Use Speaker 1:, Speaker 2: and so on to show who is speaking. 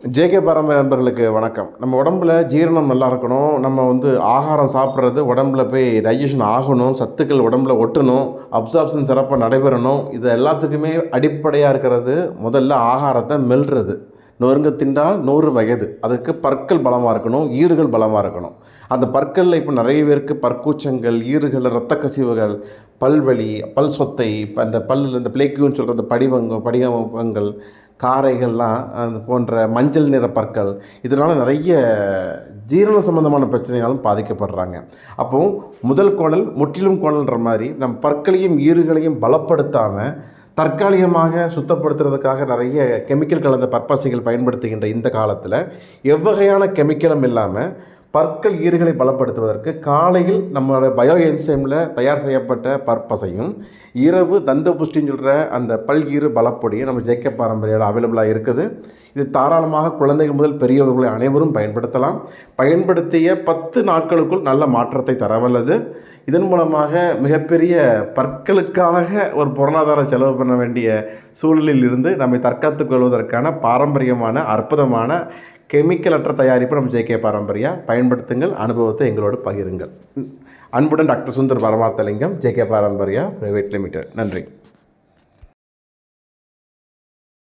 Speaker 1: JK பாரம்பரிய நண்பர்களுக்கு வணக்கம். நம்ம உடம்புல ஜீரணம் நல்லா இருக்கணும். நம்ம ஆகாரம் சாப்பிட்றது உடம்புல போய் டைஜஷன் ஆகணும், சத்துக்கள் உடம்புல ஒட்டணும், அப்சார்ப்ஷன் சிறப்பாக நடைபெறணும். இது எல்லாத்துக்குமே அடிப்படையாக இருக்கிறது முதல்ல ஆகாரத்தை மெல்றது. நொறுங்க தின்றால் 100 வயது. அதுக்கு பற்கள் பலமாக இருக்கணும், ஈறுகள் பலமாக இருக்கணும். அந்த பற்களில் இப்போ நிறைய பேருக்கு பற்கூச்சங்கள், ஈறுகள், இரத்த கசிவுகள், பல்வலி, பல் சொத்தை, இப்போ அந்த பல்லில் இந்த பிளேக்யூன்னு சொல்கிற அந்த படிகங்கள், காரைகள்லாம் அது போன்ற மஞ்சள் நிற பற்கள், இதனால் நிறைய ஜீரண சம்பந்தமான பிரச்சனைகளும் பாதிக்கப்படுறாங்க. அப்போது முதல் கோணல் முற்றிலும் கோணல்ன்ற மாதிரி நம் பற்களையும் ஈறுகளையும் பலப்படுத்தாமல் தற்காலிகமாக சுத்தப்படுத்துறதுக்காக நிறைய கெமிக்கல் கலந்த பற்பசைகள் பயன்படுத்துகின்ற இந்த காலத்தில் எவ்வகையான கெமிக்கலும் இல்லாமல் பற்கள் ஈறுகளை பலப்படுத்துவதற்கு காலையில் நம்மளோட பயோ என்சைமில் தயார் செய்யப்பட்ட பற்பசையும், இரவு தந்த புஷ்டின்னு சொல்கிற அந்த பல் ஈறு பலப்பொடியும் நம்ம ஜேகே பாரம்பரியால் அவைலபிளாக இருக்குது. இது தாராளமாக குழந்தைகள் முதல் பெரியவர்களை அனைவரும் பயன்படுத்தலாம். பயன்படுத்திய 10 நாட்களுக்குள் நல்ல மாற்றத்தை தரவல்லது. இதன் மூலமாக மிகப்பெரிய பற்களுக்காக ஒரு பொருளாதார செலவு பண்ண வேண்டிய சூழலில் இருந்து நம்மை தற்காத்துக் கொள்வதற்கான பாரம்பரியமான அற்புதமான கெமிக்கல் அற்ற தயாரிப்பு நம்ம ஜேகே பாரம்பரியா. பயன்படுத்துங்கள், அனுபவத்தை எங்களோடு பகிருங்கள். அன்புடன் doctor Sundar Paramarthalingam, JK Paramparya private limited. நன்றி.